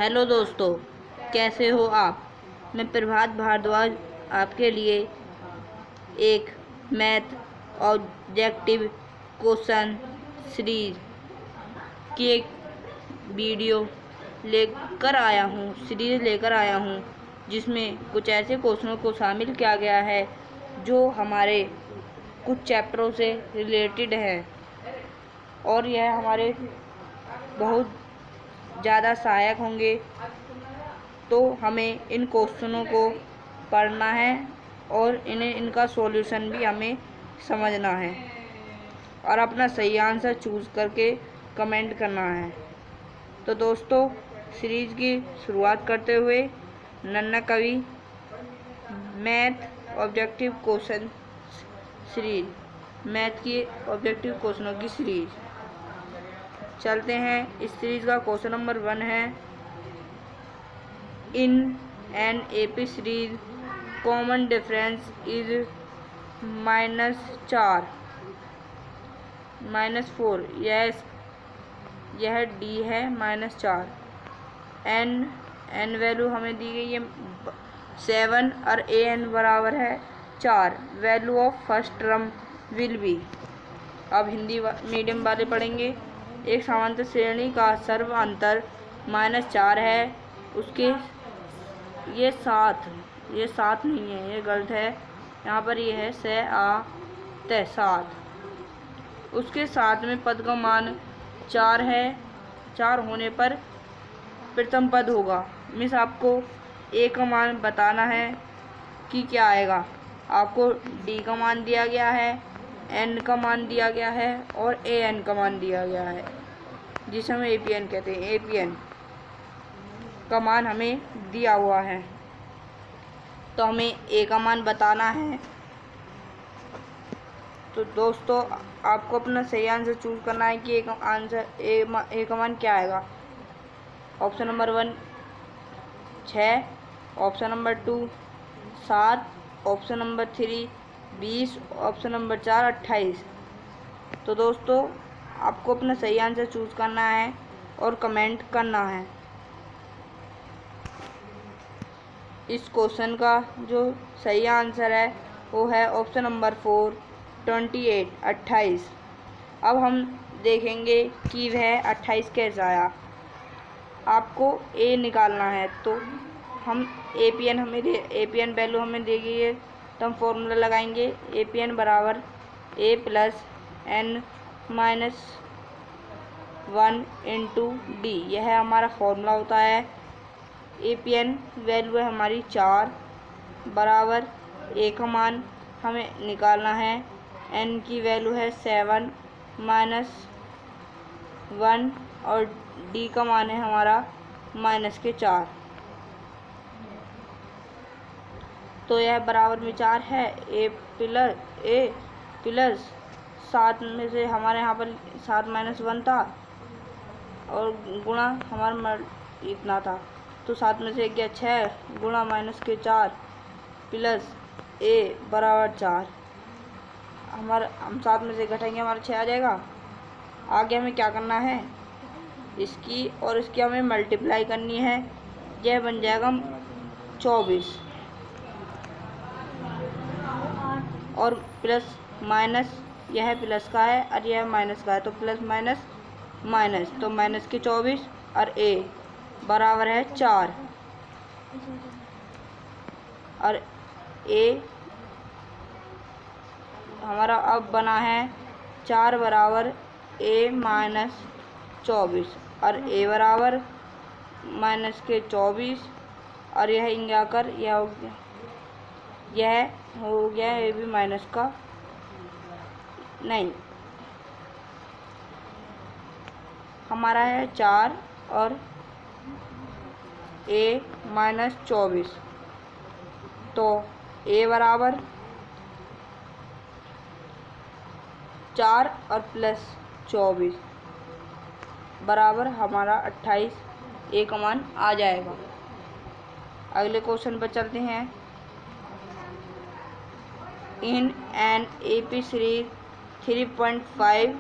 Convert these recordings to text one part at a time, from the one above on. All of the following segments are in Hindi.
हेलो दोस्तों, कैसे हो आप। मैं प्रभात भारद्वाज आपके लिए एक मैथ ऑब्जेक्टिव क्वेश्चन सीरीज की एक वीडियो लेकर आया हूँ जिसमें कुछ ऐसे क्वेश्चनों को शामिल किया गया है जो हमारे कुछ चैप्टरों से रिलेटेड है और यह हमारे बहुत ज़्यादा सहायक होंगे। तो हमें इन क्वेश्चनों को पढ़ना है और इनका सॉल्यूशन भी हमें समझना है और अपना सही आंसर चूज़ करके कमेंट करना है। तो दोस्तों, सीरीज़ की शुरुआत करते हुए नन्ना कवि math objective question series math की ऑब्जेक्टिव क्वेश्चनों की सीरीज चलते हैं। इस सीरीज का क्वेश्चन नंबर 1 है, in an AP series common difference is -4 यह डी है -4। एन वैल्यू हमें दी गई है 7 और ए एन बराबर है 4। Value of first term will B. अब हिंदी मीडियम वाले पढ़ेंगे। एक समांतर श्रेणी का सर्व अंतर -4 है। उसके ये सात नहीं है, ये गलत है। यहाँ पर ये है 7। उसके साथ में पद का मान 4 है। 4 होने पर प्रथम पद होगा। मिस आपको ए का मान बताना है कि क्या आएगा। आपको डी का मान दिया गया है, एन का मान दिया गया है और ए एन का मान दिया गया है, जिसे हम एपीएन कहते हैं। एपीएन का मान हमें दिया हुआ है, तो हमें ए का मान बताना है। तो दोस्तों, आपको अपना सही आंसर चूज करना है कि ए का मान क्या आएगा। Option number 1 6, option number 2 7, option number 3 20, option number 4 28। तो दोस्तों, आपको अपना सही आंसर चूज करना है और कमेंट करना है। इस क्वेश्चन का जो सही आंसर है वो है ऑप्शन नंबर 4 28। अब हम देखेंगे कि वह 28 कैसे आया। आपको ए निकालना है, तो हम एपीएन वैल्यू हमें दी गई है, तो हम फॉर्मूला लगाएंगे। एपीएन बराबर A plus N minus 1 into D, यह हमारा फॉर्मूला होता है। एपीएन वैल्यू है हमारी 4 बराबर ए का मान हमें निकालना है। एन की वैल्यू है 7 -1 और डी का मान है हमारा -4। तो यह बराबर में 4 है। ए प्लस 7 में से हमारे यहाँ पर 7 -1 था और गुणा हमारा इतना था, तो 7 में से गया 6 गुणा -4 प्लस ए बराबर 4। हम 7 में से घटाएंगे, हमारा 6 आ जाएगा। आगे हमें क्या करना है, इसकी और इसकी हमें मल्टीप्लाई करनी है। यह बन जाएगा 24 और प्लस माइनस, यह प्लस का है और यह माइनस का है, तो प्लस माइनस तो माइनस के 24 और ए बराबर है 4 और ए हमारा अब बना है 4 बराबर ए -24 और ए बराबर -24 और यह इंगे आकर यह हो गया ये भी माइनस का नहीं, हमारा है 4 और ए -24। तो ए बराबर 4 और प्लस 24 बराबर हमारा 28। ए का मान आ जाएगा। अगले क्वेश्चन पर चलते हैं। In an AP series 3.5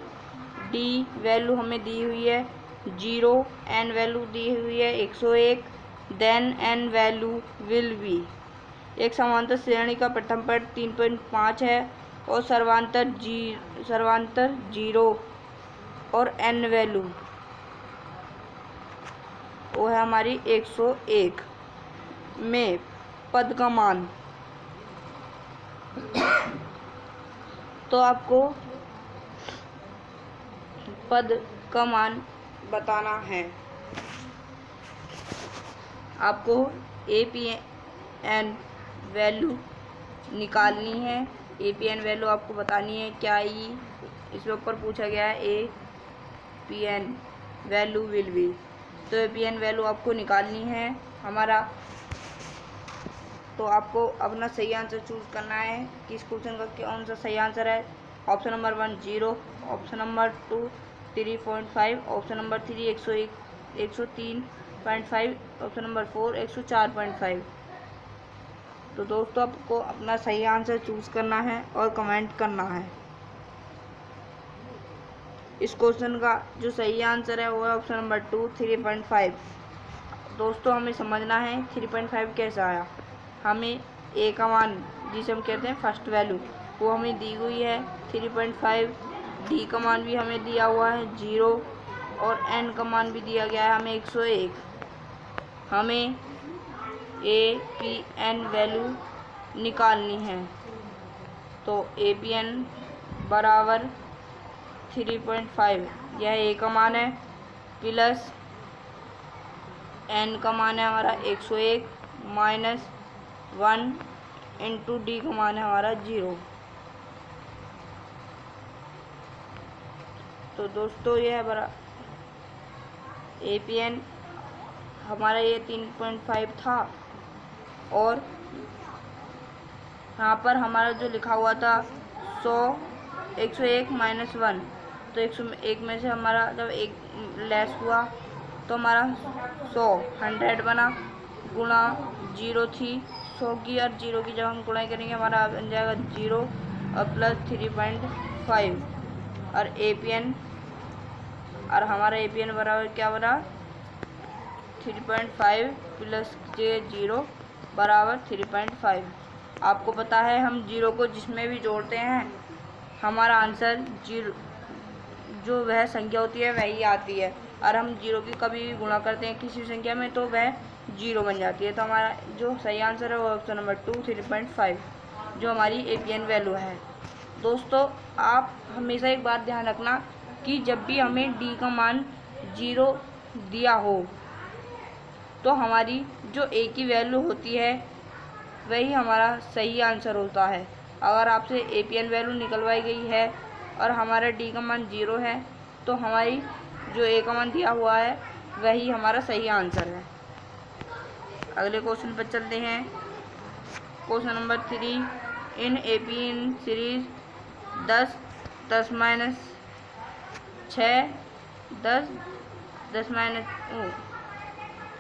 D value हमें दी हुई है 0, n वैल्यू दी हुई है 101, then n value will be. एक समांतर श्रेणी का प्रथम पद 3.5 है और सर्वांतर 0 और n वैल्यू वो है हमारी 101 में पद का मान। तो आपको पद का मान बताना है। आपको APN वैल्यू निकालनी है। APN वैल्यू आपको बतानी है क्या आई, इसके ऊपर पूछा गया है APN वैल्यू विल बी। तो APN वैल्यू आपको निकालनी है हमारा। तो आपको अपना सही आंसर चूज करना है कि इस क्वेश्चन का कौन सा सही आंसर है। Option number 1 0, option number 2 3.5, option number 3 103.5, option number 4 104.5। तो दोस्तों आपको अपना सही आंसर चूज करना है और कमेंट करना है। इस क्वेश्चन का जो सही आंसर है वो है ऑप्शन नंबर 2 3.5। दोस्तों हमें समझना है 3.5 कैसा आया। हमें ए का मान जिसे हम कहते हैं फर्स्ट वैल्यू वो हमें दी हुई है 3.5, डी का मान भी हमें दिया हुआ है 0 और एन का मान भी दिया गया है हमें 101। हमें APN वैल्यू निकालनी है। तो APN बराबर 3.5, यह ए का मान है, प्लस एन का मान है हमारा 101 माइनस 1 इंटू डी का मान है हमारा 0। तो दोस्तों यह बरा APN हमारा ये 3.5 था और यहाँ पर हमारा जो लिखा हुआ था 101 माइनस 1, तो 101 में से हमारा जब एक लेस हुआ तो हमारा 100 बना, गुणा 0 थी 100 की और 0 की जब हम गुणा करेंगे हमारा बन जाएगा 0 और प्लस 3.5 और APN और हमारा APN बराबर क्या बना 3.5 प्लस 0 बराबर 3.5। आपको पता है हम 0 को जिसमें भी जोड़ते हैं हमारा आंसर 0 जो वह संख्या होती है वही आती है, और हम 0 की कभी भी गुणा करते हैं किसी संख्या में तो वह 0 बन जाती है। तो हमारा जो सही आंसर है वो ऑप्शन नंबर 2 3.5 जो हमारी APN वैल्यू है। दोस्तों आप हमेशा एक बात ध्यान रखना कि जब भी हमें D का मान 0 दिया हो तो हमारी जो A की वैल्यू होती है वही हमारा सही आंसर होता है। अगर आपसे APN वैल्यू निकलवाई गई है और हमारा D का मान 0 है तो हमारी जो A का मान दिया हुआ है वही हमारा सही आंसर है। अगले क्वेश्चन पर चलते हैं। क्वेश्चन नंबर 3 इन APN सीरीज 10 10 माइनस 6 10 10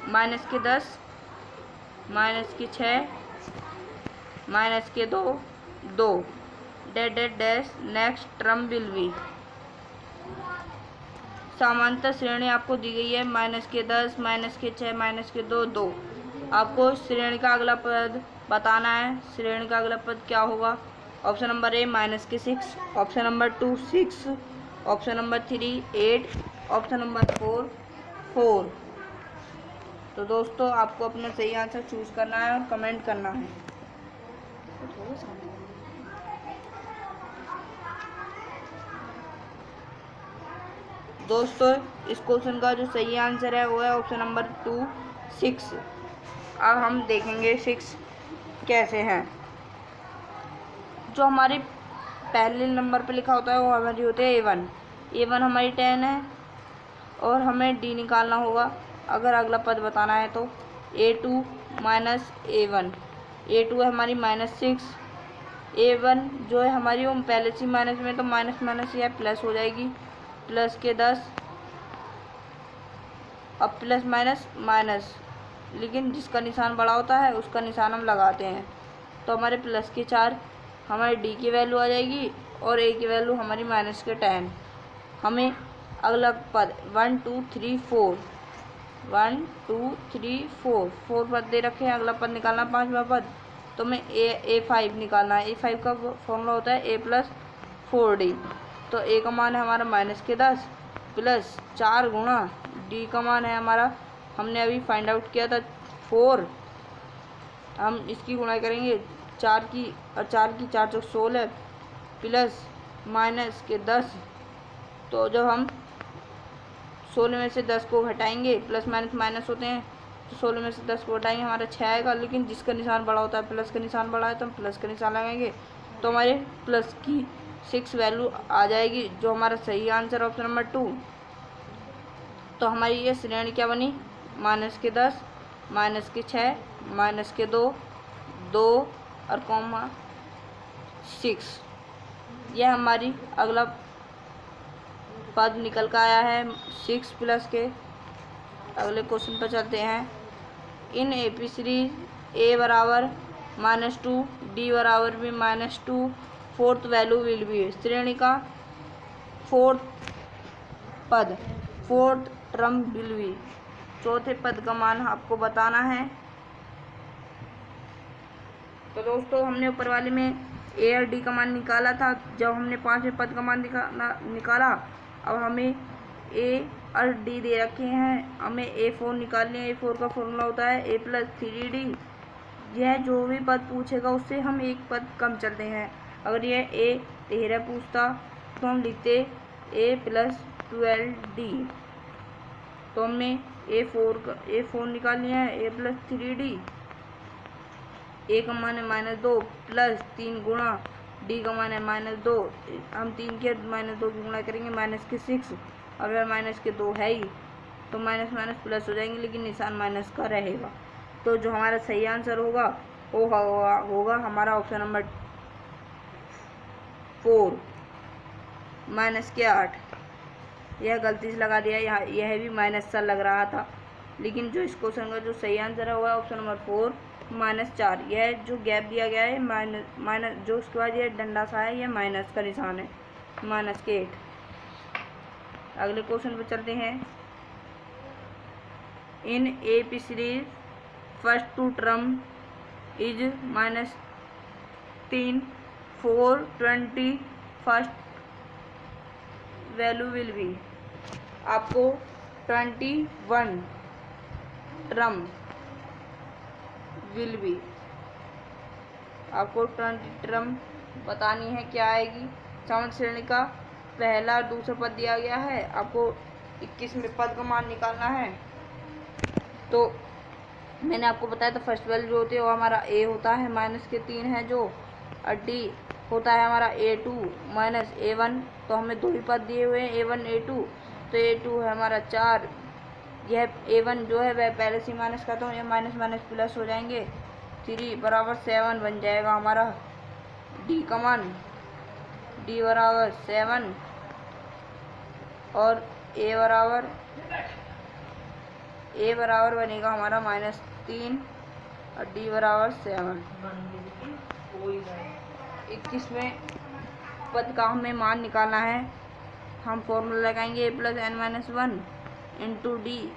माइनस के 10 माइनस के 6 माइनस के 2 2 dead dead dash next term will B. समांतर श्रेणी आपको दी गई है माइनस के 10 माइनस के 6 माइनस के 2 2। आपको श्रेणी का अगला पद बताना है। श्रेणी का अगला पद क्या होगा। ऑप्शन नंबर A माइनस के 6, option number 2 6, option number 3 8, option number 4 4। तो दोस्तों आपको अपना सही आंसर चूज करना है और कमेंट करना है। दोस्तों इस क्वेश्चन का जो सही आंसर है वो है ऑप्शन नंबर 2 6। अब हम देखेंगे 6 कैसे हैं। जो हमारे पहले नंबर पे लिखा होता है वो हमारी होती है A1 हमारी 10 है और हमें D निकालना होगा। अगर अगला पद बताना है तो A2 माइनस A1, A2 है हमारी -6, A1 जो है हमारी वो पहले से माइनस में तो माइनस माइनस या प्लस हो जाएगी, प्लस के 10 अब प्लस माइनस माइनस, लेकिन जिसका निशान बड़ा होता है उसका निशान हम लगाते हैं। तो हमारे प्लस के 4 हमारे D की वैल्यू आ जाएगी और A की वैल्यू हमारी -10। हमें अगला पद 1 2 3 4, 1 2 3 4, 4 पद दे रखे हैं। अगला पद निकालना 5वां पद, तो मैं A5 निकालना है। A5 का फॉर्मूला होता है A+4D। तो A का मान है हमारा -10 प्लस 4 गुणा D का मान है हमारा, हमने अभी फाइंड आउट किया था 4। हम इसकी गुणा करेंगे 4 की, और 4 की 4 चौक 16 प्लस -10। तो जब हम 16 में से 10 को घटाएंगे, प्लस माइनस माइनस होते हैं, तो 16 में से 10 को घटाएंगे हमारा 6 आएगा। लेकिन जिसका निशान बड़ा होता है, प्लस का निशान बड़ा है, तो हम प्लस का निशान लगाएंगे, तो हमारे प्लस की 6 वैल्यू आ जाएगी, जो हमारा सही आंसर ऑप्शन नंबर 2। तो हमारी ये श्रेणी क्या बनी? -10, -6, -2, 2 और कॉमा 6। यह हमारी अगला पद निकल कर आया है 6 प्लस के। अगले क्वेश्चन पर चलते हैं। इन AP सीरीज A बराबर -2, D बराबर भी -2, फोर्थ वैल्यू विल बी। श्रेणी का फोर्थ पद, फोर्थ टर्म विल बी, चौथे पद का मान आपको बताना है। तो दोस्तों हमने ऊपर वाले में A और D का मान निकाला था, जब हमने 5वें पद का मान निकाला। अब हमें A और D दे रखे हैं, हमें A4 निकालनी है। A4 का फॉर्मूला होता है A+3D। यह जो भी पद पूछेगा उससे हम एक पद कम चलते हैं। अगर यह A13 पूछता तो हम लिखते A+12D। तो हमने A4 निकालनी है, A+3D। A का मान है -2 प्लस 3 गुणा D का मान है -2। हम 3 के -2 की गुणा करेंगे, -6, और वह -2 है ही, तो माइनस माइनस प्लस हो जाएंगे, लेकिन निशान माइनस का रहेगा। तो जो हमारा सही आंसर होगा वो होगा हमारा ऑप्शन नंबर 4, -8। यह गलती से लगा दिया, यह भी माइनस सा लग रहा था, लेकिन जो इस क्वेश्चन का जो सही आंसर है वो है ऑप्शन नंबर 4, -4। यह जो गैप दिया गया है माइनस जो उसके बाद यह डंडा सा है, यह माइनस का निशान है, -8। अगले क्वेश्चन पर चलते हैं। In AP series first two term is -3, 4, 20, first value will be. आपको 21 टर्म विल बी, आपको 20 टर्म बतानी है, क्या आएगी। समान श्रेणी का पहला और दूसरा पद दिया गया है, आपको 21वें पद का मान निकालना है। तो मैंने आपको बताया था फर्स्ट वैल्यू जो होती है वो हमारा A होता है, -3 है जो, और D होता है हमारा A2 -A1। तो हमें 2 ही पद दिए हुए हैं, A1 A2, तो A2 है हमारा 4। यह A1 जो है वह पहले से माइनस का, तो ये माइनस माइनस प्लस हो जाएंगे, 3 बराबर 7 बन जाएगा हमारा D का मान। D बराबर 7 और A बराबर बनेगा हमारा -3 और D बराबर 7। 21वें पद का हमें मान निकालना है। हम फॉर्मूला लगाएंगे A+n-1 इंटू D।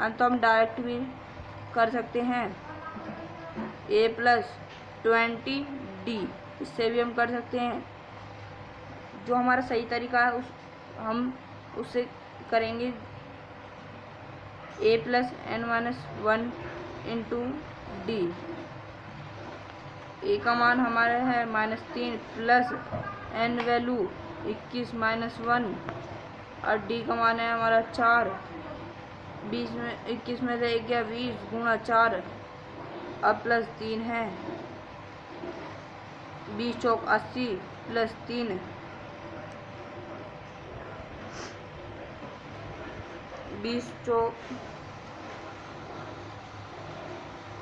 तो हम डायरेक्ट भी कर सकते हैं, A+20D, इससे भी हम कर सकते हैं। जो हमारा सही तरीका है हम उससे करेंगे A+n-1 इंटू D। A का मान हमारा है -3 प्लस n वैल्यू 21 -1, और D का मान है हमारा 4। 21 में से 1 गया 20 गुणा 4 और प्लस 3 है, 20 चौक 80 प्लस 3 20 चौक,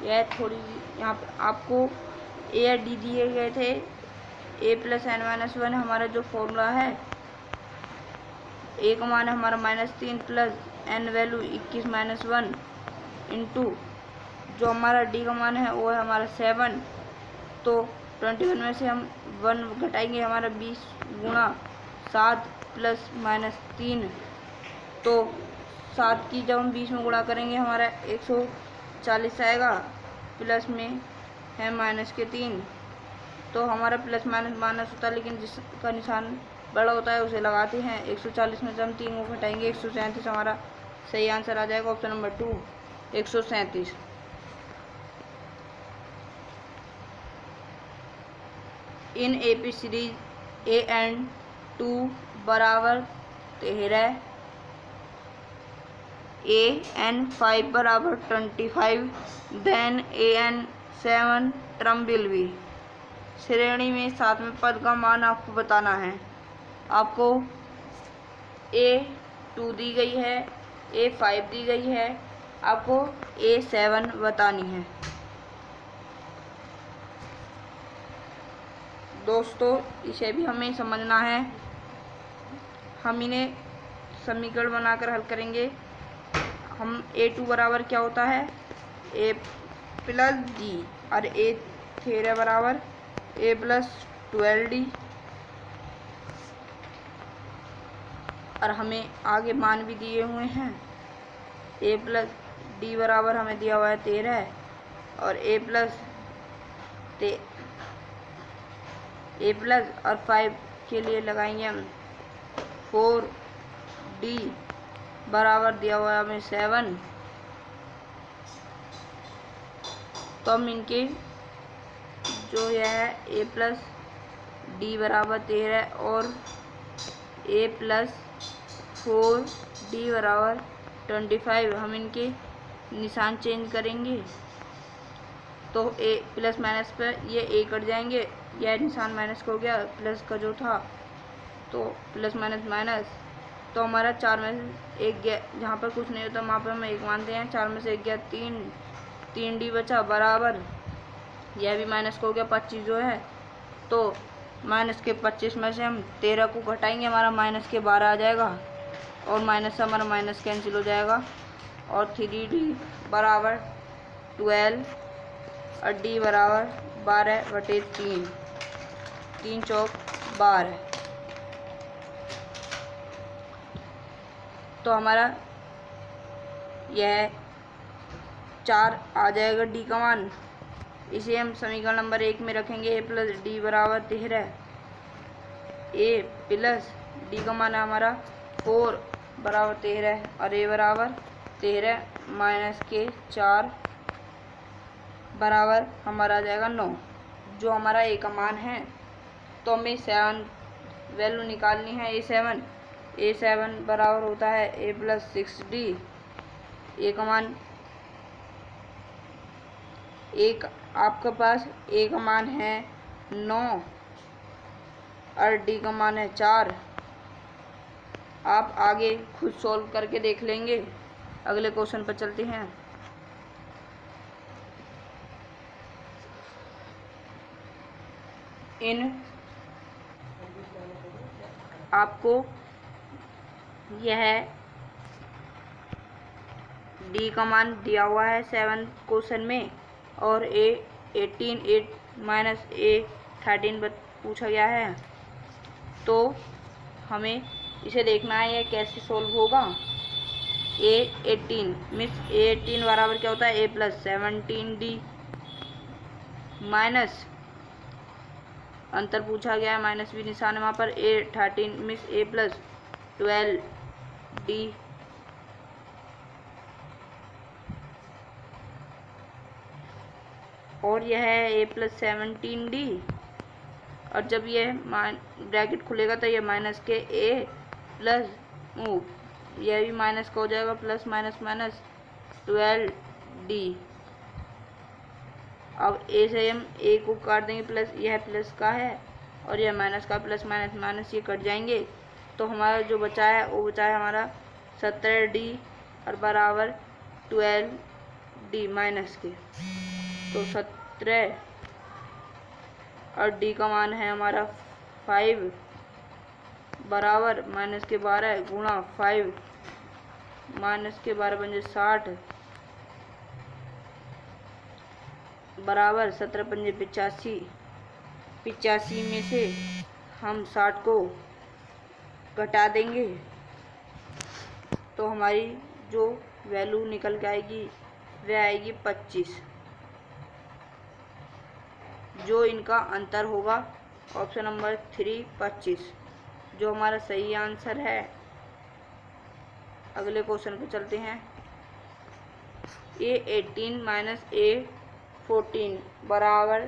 यह थोड़ी यहाँ पे आपको A और D दिए गए थे। A+n-1 हमारा जो फॉर्मूला है, A का मान है हमारा -3 प्लस n वैल्यू 21 -1 इंटू जो हमारा D का मान है वो है हमारा 7। तो 21 में से हम 1 घटाएंगे, हमारा 20 गुणा 7 प्लस -3 तो 7 की जब हम 20 में गुणा करेंगे हमारा 140 आएगा, प्लस में है माइनस के 3, तो हमारा प्लस माइनस माइनस होता है, लेकिन जिसका निशान बड़ा होता है उसे लगाते हैं। 140 में से हम 3 को घटाएंगे, 137 हमारा सही आंसर आ जाएगा, option number 2 137। In AP series AN2 बराबर 13, AN5 बराबर 25, then AN7 term will B. श्रेणी में 7वें पद का मान आपको बताना है। आपको A2 दी गई है, A5 दी गई है, आपको A7 बतानी है। दोस्तों इसे भी हमें समझना है। हम इन्हें समीकरण बनाकर हल करेंगे। हम A2 बराबर क्या होता है, A प्लस D, और A3 बराबर A प्लस 12D, और हमें आगे मान भी दिए हुए हैं। A प्लस D बराबर हमें दिया हुआ है 13, और A प्लस और 5 के लिए लगाएंगे हम 4D बराबर दिया हुआ है हमें 7। तो हम इनके जो यह है A प्लस D बराबर 13 और A प्लस 4D बराबर 25, हम इनके निशान चेंज करेंगे। तो A प्लस माइनस पर ये A कट जाएंगे, यह निशान माइनस का हो गया, प्लस का जो था, तो प्लस माइनस माइनस, तो हमारा 4 में से 1 गया, जहाँ पर कुछ नहीं होता वहाँ पर हम 1 मानते हैं। 4 में से 1 गया 3D बचा बराबर, यह भी माइनस का हो गया 25 जो है, तो माइनस के 25 में से हम 13 को घटाएंगे, हमारा माइनस के 12 आ जाएगा, और माइनस से हमारा माइनस कैंसिल हो जाएगा, और 3D बराबर 12 और D बराबर 12/3, 3 चौक 12। तो हमारा यह 4 आ जाएगा D का मान। इसे हम समीकरण नंबर 1 में रखेंगे। A प्लस D बराबर 13, A प्लस D का मान है हमारा 4 बराबर 13, और A बराबर 13 माइनस के 4 बराबर हमारा आ जाएगा 9, जो हमारा A का मान है। तो हमें 7 वैल्यू निकालनी है। A7 बराबर होता है A प्लस 6D। A का मान एक, आपके पास A का मान है 9 और D का मान है 4। आप आगे खुद सॉल्व करके देख लेंगे। अगले क्वेश्चन पर चलते हैं। आपको यह D का मान दिया हुआ है 7 क्वेश्चन में, और A18 माइनस A13 पूछा गया है। तो हमें इसे देखना है यह कैसे सॉल्व होगा। A18 बराबर क्या होता है, A प्लस 17D माइनस, अंतर पूछा गया है, माइनस भी निशान है वहाँ पर, A13 miss A plus 12D और यह है A प्लस 17D, और जब यह ब्रैकेट खुलेगा तो यह माइनस के A प्लस यह भी माइनस का हो जाएगा, प्लस माइनस माइनस 12D। अब A से हम A को काट देंगे, प्लस यह प्लस का है और यह माइनस का, प्लस माइनस माइनस ये कट जाएंगे। तो हमारा जो बचा है वो बचा है हमारा 17D और बराबर 12D माइनस के। तो 17 और D का मान है हमारा 5 बराबर माइनस के 12 गुणा 5 माइनस के 12 बन जाए 60 बराबर 17 पंजे 85। 85 में से हम 60 को घटा देंगे तो हमारी जो वैल्यू निकल के आएगी वह आएगी 25। जो इनका अंतर होगा ऑप्शन नंबर 3 25, जो हमारा सही आंसर है। अगले क्वेश्चन पे चलते हैं। A18 माइनस A14 बराबर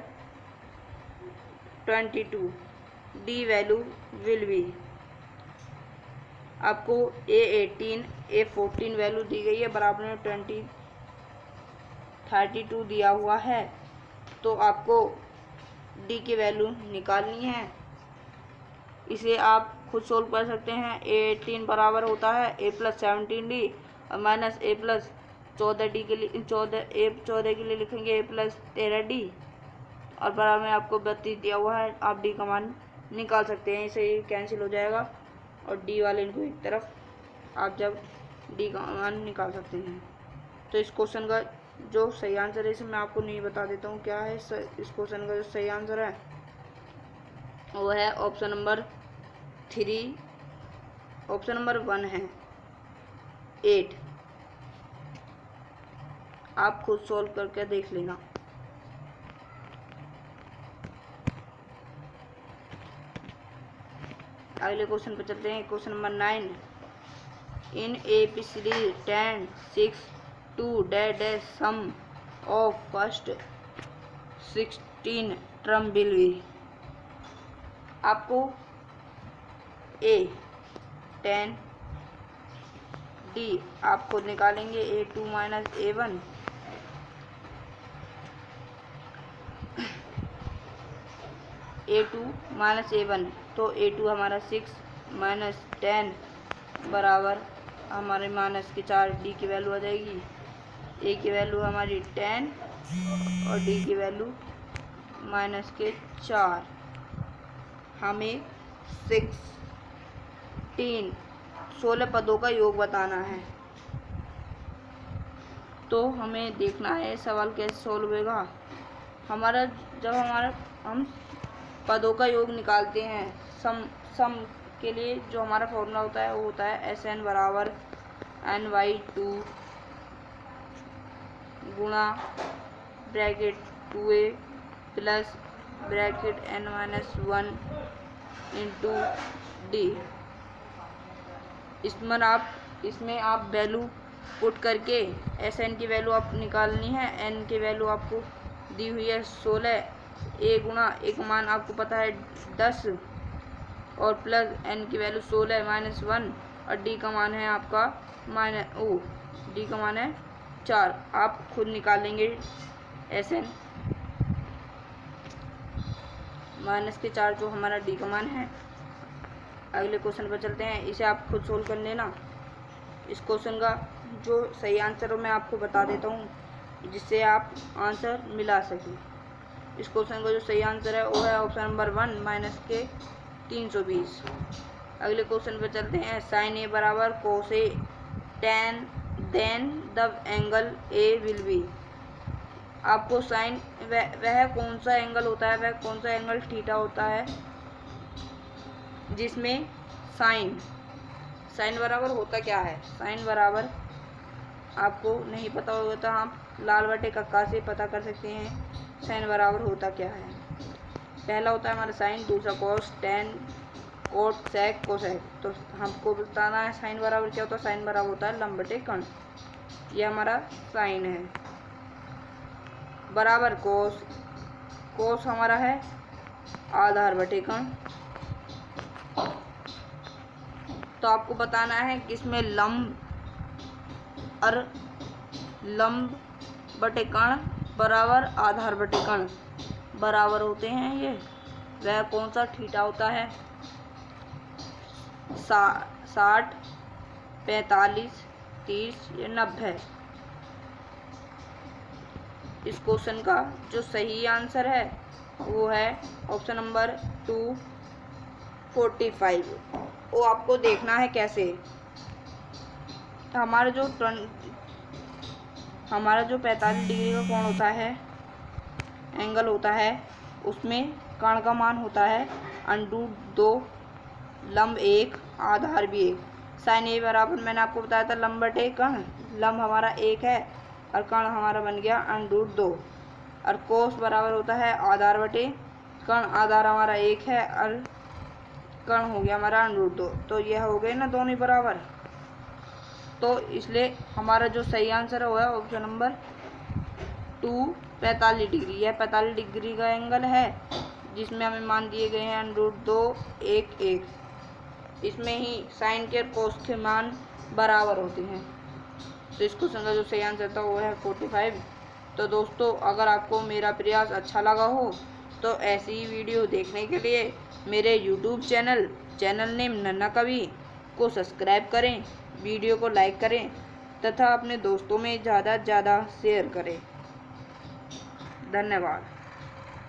22, डी वैल्यू विल बी। आपको A18 A14 वैल्यू दी गई है, बराबर में 32 दिया हुआ है, तो आपको डी की वैल्यू निकालनी है। इसे आप खुद सोल्व कर सकते हैं। A18 बराबर होता है A+17D और माइनस A+14D के लिए 14 के लिए लिखेंगे A+13D और बराबर में आपको 32 दिया हुआ है। आप डी का मान निकाल सकते हैं, इसे कैंसिल हो जाएगा और डी वाले इनको एक तरफ आप जब डी का मान निकाल सकते हैं। तो इस क्वेश्चन का जो सही आंसर है, इसे मैं आपको नहीं बता देता हूँ क्या है। इस क्वेश्चन का जो सही आंसर है वो है ऑप्शन नंबर 3, ऑप्शन नंबर 1 है 8। आप खुद सॉल्व करके देख लेना। अगले क्वेश्चन पर चलते हैं। Question number 9, in ABCD 10 6 2 dash sum of first 16 term will be. आपको A10 D आप खुद निकालेंगे। A2 minus A1 A2 minus A1, तो A2 हमारा 6 माइनस 10 बराबर हमारे माइनस के 4, D की वैल्यू आ जाएगी। A की वैल्यू हमारी 10 और D की वैल्यू माइनस के 4। हमें 16 पदों का योग बताना है, तो हमें देखना है सवाल कैसे सॉल्व होगा। जब हम पदों का योग निकालते हैं सम के लिए, जो हमारा फॉर्मूला होता है वो होता है SN बराबर N/2 गुणा bracket 2A plus bracket N-1 into D। इसमें आप वैल्यू पुट करके SN की वैल्यू आप निकालनी है। N की वैल्यू आपको दी हुई है 16, A गुणा A का मान आपको पता है 10 और प्लस N की वैल्यू 16 माइनस 1 और D का मान है आपका D का मान है 4। आप खुद निकालेंगे SN माइनस के 4, जो हमारा D का मान है। अगले क्वेश्चन पर चलते हैं। इसे आप खुद सोल्व कर लेना। इस क्वेश्चन का जो सही आंसर है मैं आपको बता देता हूँ, जिससे आप आंसर मिला सकें। इस क्वेश्चन का जो सही आंसर है वो है ऑप्शन नंबर 1 माइनस के 320। अगले क्वेश्चन पर चलते हैं। साइन A बराबर cos A tan then the angle A will be. आपको साइन वह कौन सा एंगल होता है, वह कौन सा एंगल थीटा होता है जिसमें साइन बराबर होता क्या है। साइन बराबर आपको नहीं पता होगा तो आप लाल बटे कक्का से पता कर सकते हैं साइन बराबर होता क्या है। पहला होता है हमारा साइन, दूसरा कॉस, टेन, कोट, सेक, कोसेक। तो हमको बताना है साइन बराबर क्या होता है। साइन बराबर होता है लंब बटे कर्ण। ये हमारा साइन है। बराबर कोस हमारा है आधार बटे कर्ण। तो आपको बताना है कि इसमें लंब बटे कर्ण बराबर आधार बटे कर्ण बराबर होते हैं। ये वह कौन सा थीटा होता है। 60, 45, 30 या 90। इस क्वेश्चन का जो सही आंसर है वो है ऑप्शन नंबर 2 45। वो आपको देखना है कैसे। हमारा जो 45 डिग्री का कोण होता है, एंगल होता है, उसमें कर्ण का मान होता है √2, लंब 1, आधार भी 1। साइन ए बराबर मैंने आपको बताया था लंब बटे कर्ण, लंब हमारा 1 है और कर्ण हमारा बन गया √2, और कोस बराबर होता है आधार बटे कर्ण, आधार हमारा 1 है और कर्ण हो गया हमारा √2। तो यह हो गए ना दोनों ही बराबर। तो इसलिए हमारा जो सही आंसर है वो है ऑप्शन नंबर 2 45 डिग्री। यह 45 डिग्री का एंगल है जिसमें हमें मान दिए गए हैं √2 1 1। इसमें ही साइन के और कोस के मान बराबर होते हैं। तो इस क्वेश्चन का जो सही आंसर था वो है 45। तो दोस्तों अगर आपको मेरा प्रयास अच्छा लगा हो तो ऐसी ही वीडियो देखने के लिए मेरे YouTube चैनल नेम नन्ना कवि को सब्सक्राइब करें, वीडियो को लाइक करें तथा अपने दोस्तों में ज़्यादा से ज़्यादा शेयर करें। धन्यवाद।